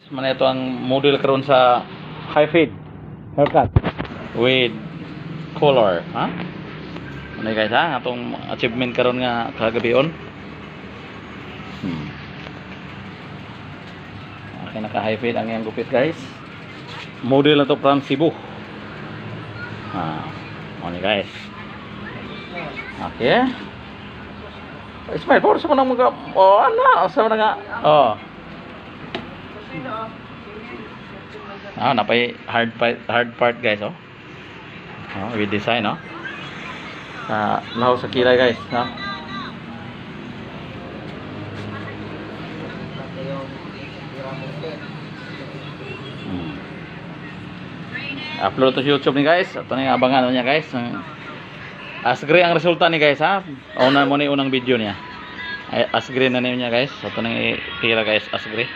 Man ito ang model karon sa high fade haircut with color, ha? Ano guys ha? Atong achievement karon nga kagabion. Okay, naka high fade ang iyang gupit guys. Model na to from Cebu. Ano guys? Okay. Ismail, por sa manang mga ano, sa mga napay hard part guys, with design, laho sa kilay guys, upload to YouTube ni guys. Ito na yung abangan niya guys. Asgre ang resulta ni guys, ha. Una mo ni unang video niya. Asgre na niya guys. Ito na yung tira guys, asgre.